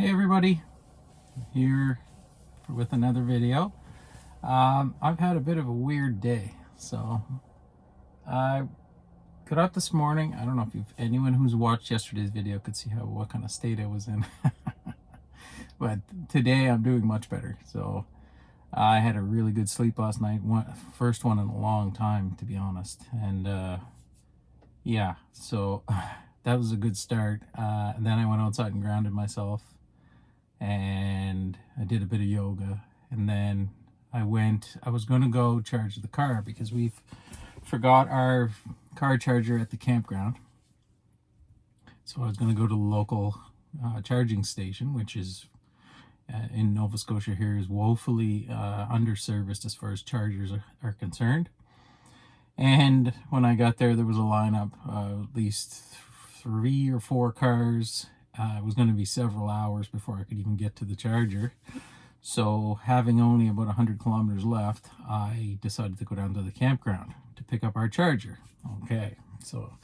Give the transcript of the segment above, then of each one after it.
Hey everybody, here with another video. I've had a bit of a weird day. So I got up this morning. I don't know if anyone who's watched yesterday's video could see what kind of state I was in. But today I'm doing much better. So I had a really good sleep last night. First one in a long time, to be honest. And yeah, so that was a good start. And then I went outside and grounded myself. And I did a bit of yoga, and then I was going to go charge the car because we've forgot our car charger at the campground. So I was going to go to the local charging station, which is in Nova Scotia here, is woefully underserviced as far as chargers are concerned. And when I got there, there was a lineup, at least 3 or 4 cars. It was going to be several hours before I could even get to the charger. So having only about 100 kilometers left, I decided to go down to the campground to pick up our charger. Okay, so,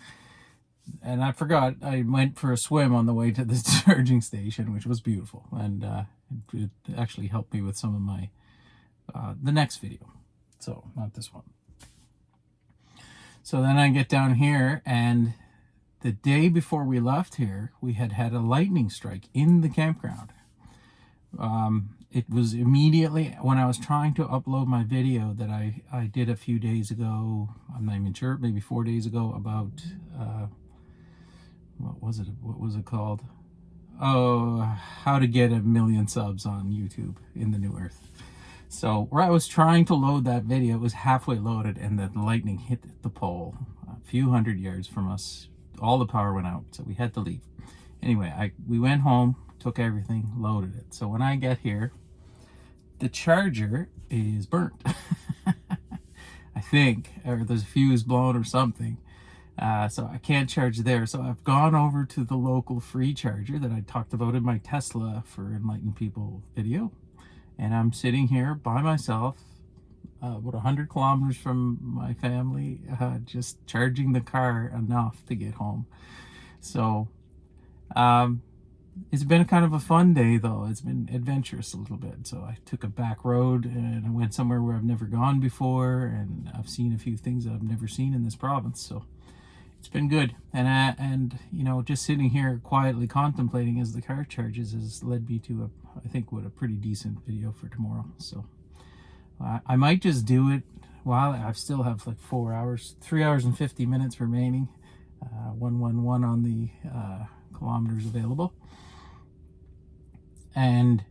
and I forgot, I went for a swim on the way to the charging station, which was beautiful. And it actually helped me with some of my, the next video. So, not this one. So then I get down here, and the day before we left here, we had a lightning strike in the campground. It was immediately when I was trying to upload my video that I did a few days ago. I'm not even sure, maybe 4 days ago, about what was it called? Oh, how to get 1 million subs on YouTube in the new earth. So where I was trying to load that video, it was halfway loaded, and the lightning hit the pole a few hundred yards from us. All the power went out, so we had to leave. Anyway, we went home, took everything, loaded it. So when I get here, the charger is burnt. I think, or there's a fuse blown or something. So I can't charge there. So I've gone over to the local free charger that I talked about in my Tesla for Enlightened People video. And I'm sitting here by myself, about 100 kilometers from my family, just charging the car enough to get home. So it's been kind of a fun day, though. It's been adventurous a little bit. So I took a back road and I went somewhere where I've never gone before, and I've seen a few things that I've never seen in this province. So it's been good. And you know, just sitting here quietly contemplating as the car charges has led me to I think a pretty decent video for tomorrow. So I might just do it while I still have like 4 hours, 3 hours and 50 minutes remaining. 111 on the kilometers available. And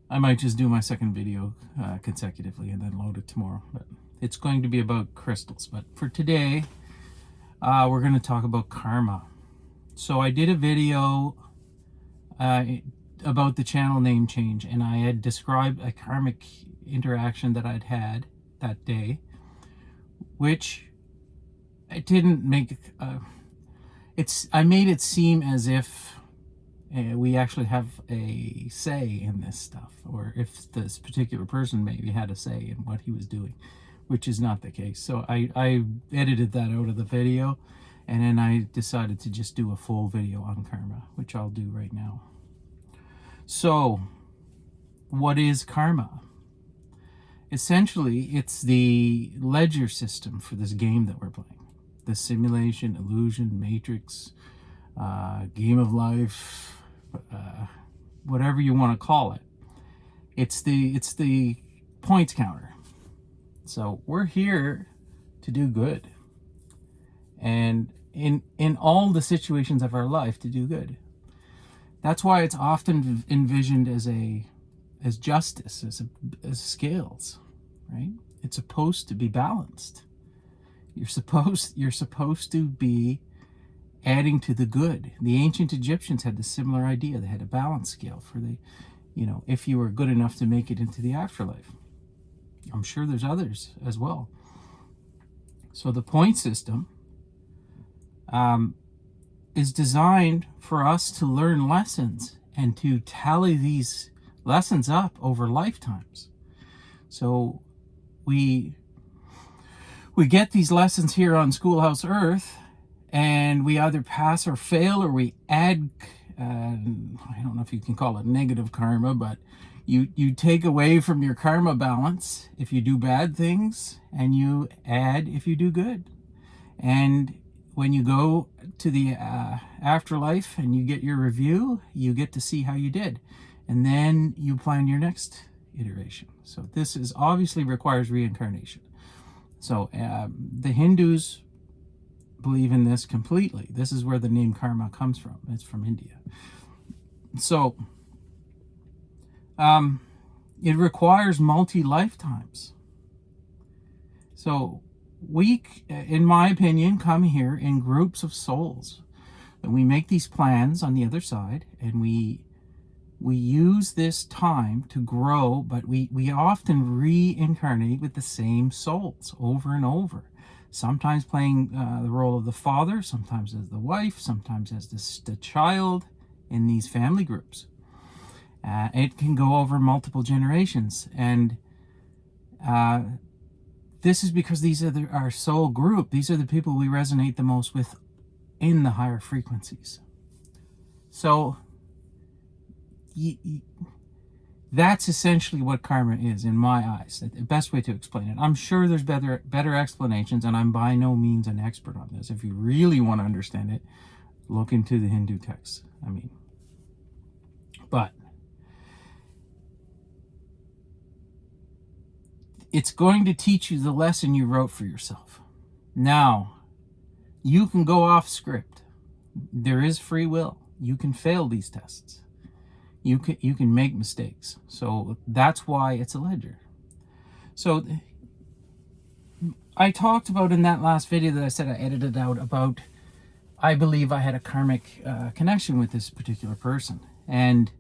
I might just do my second video consecutively and then load it tomorrow. But it's going to be about crystals. But for today, we're going to talk about karma. So I did a video about the channel name change, and I had described a karmic interaction that I'd had that day, which it didn't make I made it seem as if we actually have a say in this stuff, or if this particular person maybe had a say in what he was doing, which is not the case. So I edited that out of the video, and then I decided to just do a full video on karma, which I'll do right now. So what is karma? Essentially, it's the ledger system for this game that we're playing. The simulation, illusion, matrix, game of life, whatever you want to call it. It's the points counter. So we're here to do good. And in all the situations of our life, to do good. That's why it's often envisioned as justice, as scales, right? It's supposed to be balanced. You're supposed to be adding to the good. The ancient Egyptians had the similar idea. They had a balance scale for if you were good enough to make it into the afterlife. I'm sure there's others as well. So the point system is designed for us to learn lessons and to tally these lessons up over lifetimes. So we get these lessons here on Schoolhouse Earth, and we either pass or fail, or we add I don't know if you can call it negative karma, but you take away from your karma balance if you do bad things, and you add if you do good. And when you go to the afterlife and you get your review, you get to see how you did, and then you plan your next iteration. So this is obviously requires reincarnation. So the Hindus believe in this completely. This is where the name karma comes from. It's from India. So it requires multi-lifetimes. So we, in my opinion, come here in groups of souls, and we make these plans on the other side, and we use this time to grow, but we often reincarnate with the same souls over and over, sometimes playing the role of the father, sometimes as the wife, sometimes as the child in these family groups. It can go over multiple generations, and this is because these are our soul group. These are the people we resonate the most with in the higher frequencies. So that's essentially what karma is in my eyes. The best way to explain it. I'm sure there's better explanations, and I'm by no means an expert on this. If you really want to understand it, look into the Hindu texts. But it's going to teach you the lesson you wrote for yourself. Now, you can go off script. There is free will. You can fail these tests. You can make mistakes. So that's why it's a ledger. So I talked about in that last video that I said I edited out about, I believe I had a karmic connection with this particular person. And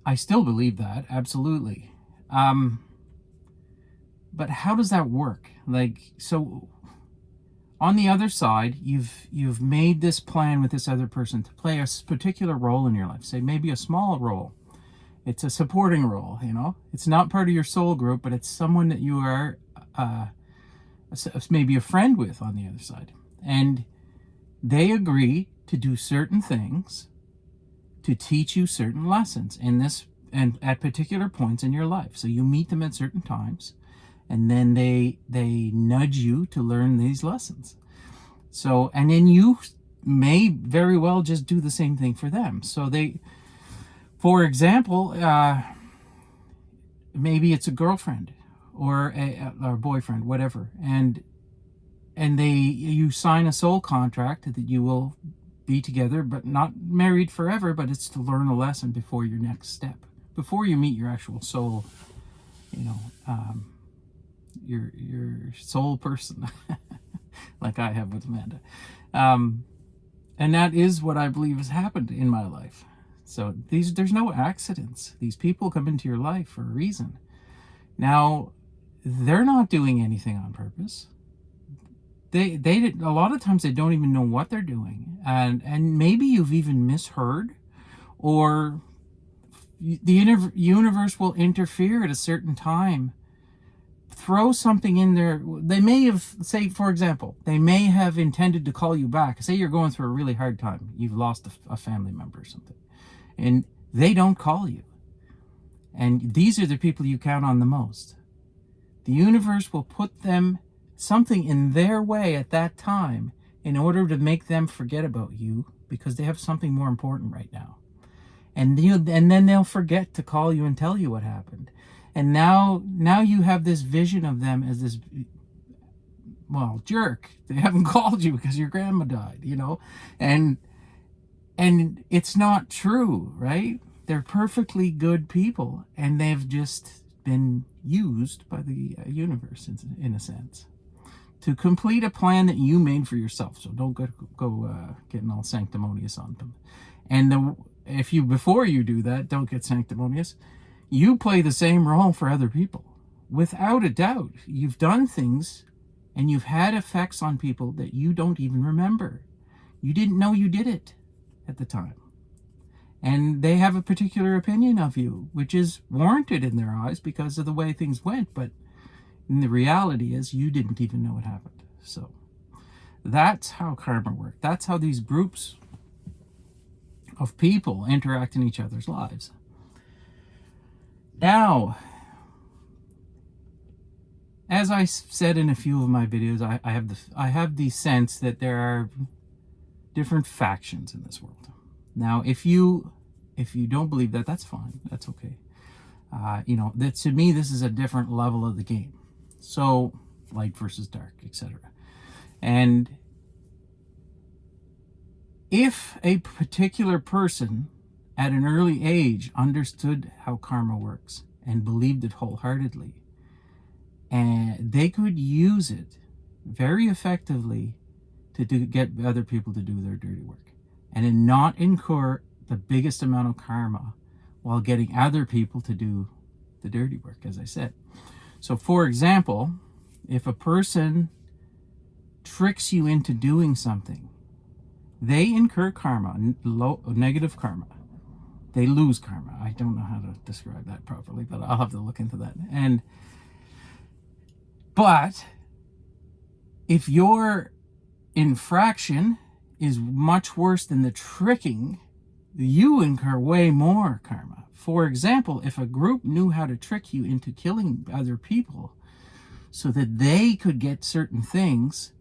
I still believe that, absolutely. But how does that work? So on the other side, you've made this plan with this other person to play a particular role in your life. Say maybe a small role. It's a supporting role, It's not part of your soul group, but it's someone that you are maybe a friend with on the other side. And they agree to do certain things to teach you certain lessons in this and at particular points in your life. So you meet them at certain times, and then they nudge you to learn these lessons. So, and then you may very well just do the same thing for them. So for example, maybe it's a girlfriend or a boyfriend, whatever, and you sign a soul contract that you will be together, but not married forever, but it's to learn a lesson before your next step, before you meet your actual soul, your soul person, like I have with Amanda. And that is what I believe has happened in my life. So there's no accidents. These people come into your life for a reason. Now, they're not doing anything on purpose. They a lot of times they don't even know what they're doing, and maybe you've even misheard, or the universe will interfere at a certain time, throw something in there. They may have, say for example, they may have intended to call you back. Say you're going through a really hard time, you've lost a family member or something, and they don't call you, and these are the people you count on the most. The universe will put something in their way at that time in order to make them forget about you, because they have something more important right now. And then they'll forget to call you and tell you what happened. And now you have this vision of them as this, jerk. They haven't called you because your grandma died, and it's not true, right? They're perfectly good people, and they've just been used by the universe in a sense to complete a plan that you made for yourself. So don't go getting all sanctimonious on them. And before you do that, don't get sanctimonious. You play the same role for other people. Without a doubt, you've done things and you've had effects on people that you don't even remember. You didn't know you did it at the time. And they have a particular opinion of you, which is warranted in their eyes because of the way things went. But the reality is you didn't even know it happened. So that's how karma works. That's how these groups of people interact in each other's lives. Now, as I said in a few of my videos, I have the sense that there are different factions in this world. Now, if you don't believe that, that's fine. That's okay. That, to me, this is a different level of the game. So, light versus dark, etc. And if a particular person at an early age understood how karma works and believed it wholeheartedly, and they could use it very effectively to get other people to do their dirty work and then not incur the biggest amount of karma while getting other people to do the dirty work, as I said. So, for example, if a person tricks you into doing something, they incur karma, negative karma. They lose karma. I don't know how to describe that properly, but I'll have to look into that. But if your infraction is much worse than the tricking, you incur way more karma. For example, if a group knew how to trick you into killing other people so that they could get certain things,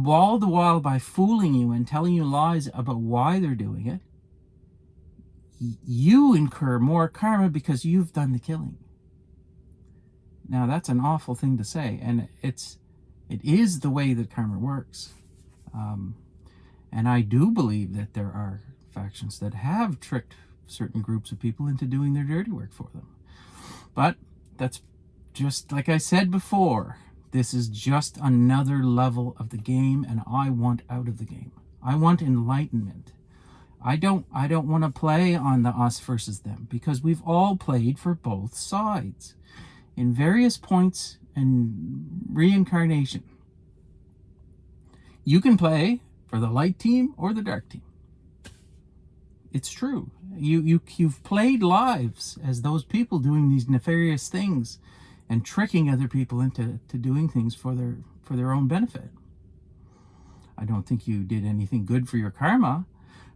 all the while by fooling you and telling you lies about why they're doing it, you incur more karma because you've done the killing. Now, that's an awful thing to say, and it is the way that karma works. And I do believe that there are factions that have tricked certain groups of people into doing their dirty work for them. But that's just like I said before, this is just another level of the game, and I want out of the game. I want enlightenment. I don't want to play on the us versus them, because we've all played for both sides in various points and reincarnation. You can play for the light team or the dark team. It's true. You've played lives as those people doing these nefarious things and tricking other people into doing things for their own benefit. I don't think you did anything good for your karma,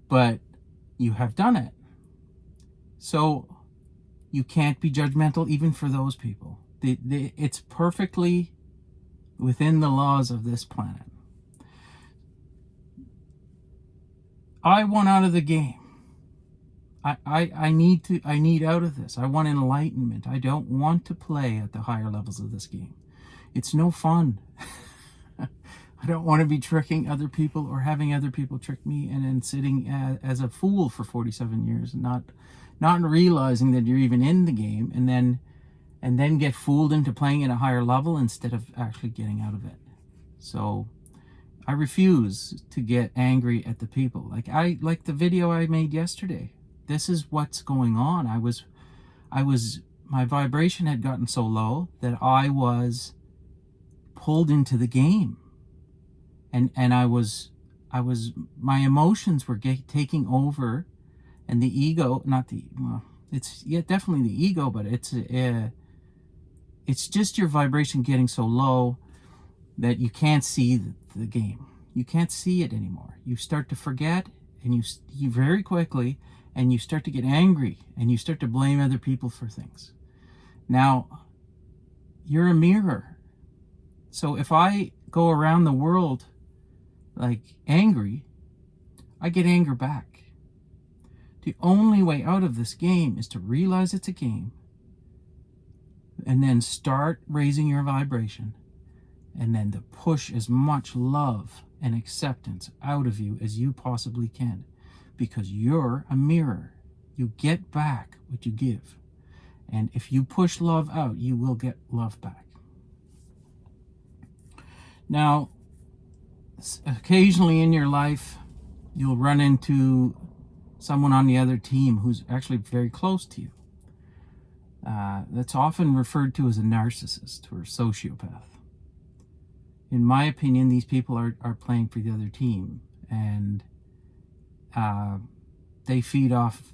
but you have done it. So you can't be judgmental even for those people. It's perfectly within the laws of this planet. I want out of the game. I need out of this. I want enlightenment. I don't want to play at the higher levels of this game. It's no fun. I don't want to be tricking other people or having other people trick me and then sitting as a fool for 47 years and not realizing that you're even in the game, and then get fooled into playing at a higher level instead of actually getting out of it. So I refuse to get angry at the people. Like the video I made yesterday. This is what's going on. My vibration had gotten so low that I was pulled into the game. And my emotions were taking over, and the ego, it's definitely the ego, but it's just your vibration getting so low that you can't see the game. You can't see it anymore. You start to forget, and you very quickly, and you start to get angry, and you start to blame other people for things. Now, you're a mirror. So if I go around the world like angry, I get anger back. The only way out of this game is to realize it's a game, and then start raising your vibration, and then to push as much love and acceptance out of you as you possibly can, because you're a mirror. You get back what you give, and if you push love out, you will get love back. Now, occasionally in your life, you'll run into someone on the other team who's actually very close to you. That's often referred to as a narcissist or a sociopath. In my opinion, these people are playing for the other team, and they feed off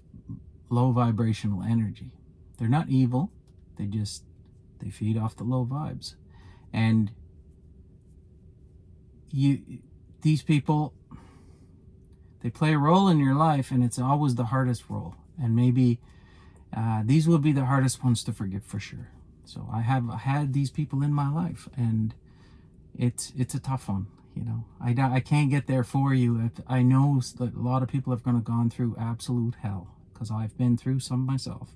low vibrational energy. They're not evil. They feed off the low vibes. And these people, They play a role in your life, and it's always the hardest role. And maybe these will be the hardest ones to forgive for sure. So I have had these people in my life, and it's a tough one. You know, I can't get there for you. I know that a lot of people have gone through absolute hell, because I've been through some myself,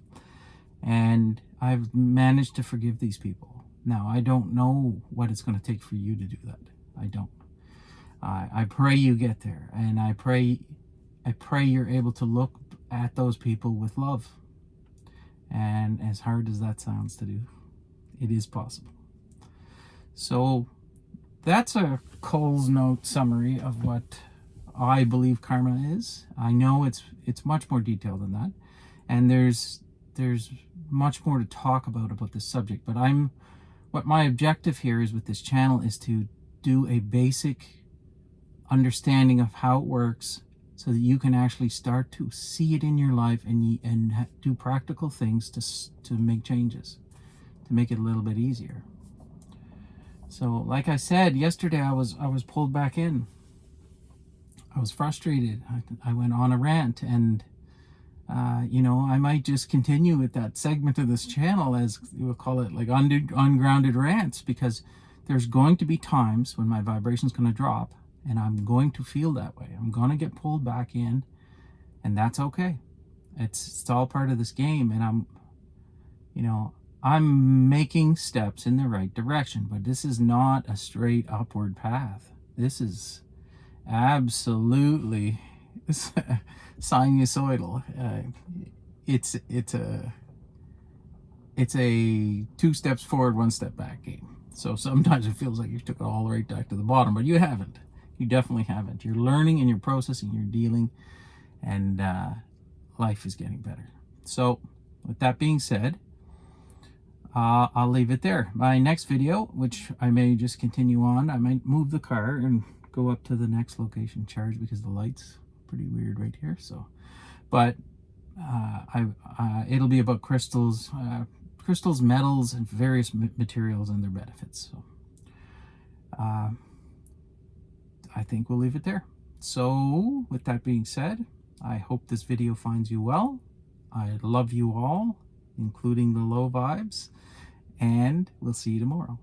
and I've managed to forgive these people. Now, I don't know what it's going to take for you to do that. I don't. I pray you get there, and I pray you're able to look at those people with love. And as hard as that sounds to do, it is possible. So that's a Cole's Note summary of what I believe karma is. I know it's much more detailed than that, and there's much more to talk about this subject. But what my objective here is with this channel is to do a basic understanding of how it works, so that you can actually start to see it in your life and do practical things to make changes, to make it a little bit easier. So, like I said yesterday, I was pulled back in. I was frustrated. I went on a rant, and you know, I might just continue with that segment of this channel, as we'll call it, like ungrounded rants, because there's going to be times when my vibration's going to drop, and I'm going to feel that way. I'm going to get pulled back in, and that's okay. It's all part of this game, and I'm making steps in the right direction, but this is not a straight upward path. This is absolutely sinusoidal. It's a 2 steps forward, 1 step back game. So sometimes it feels like you took it all right back to the bottom, but you haven't. You definitely haven't. You're learning and you're processing, you're dealing, and life is getting better. So with that being said, I'll leave it there. My next video, which I may just continue on, I might move the car and go up to the next location, charge, because the light's pretty weird right here. So, but it'll be about crystals, metals, and various materials and their benefits. So I think we'll leave it there. So with that being said, I hope this video finds you well. I love you all, including the low vibes, and we'll see you tomorrow.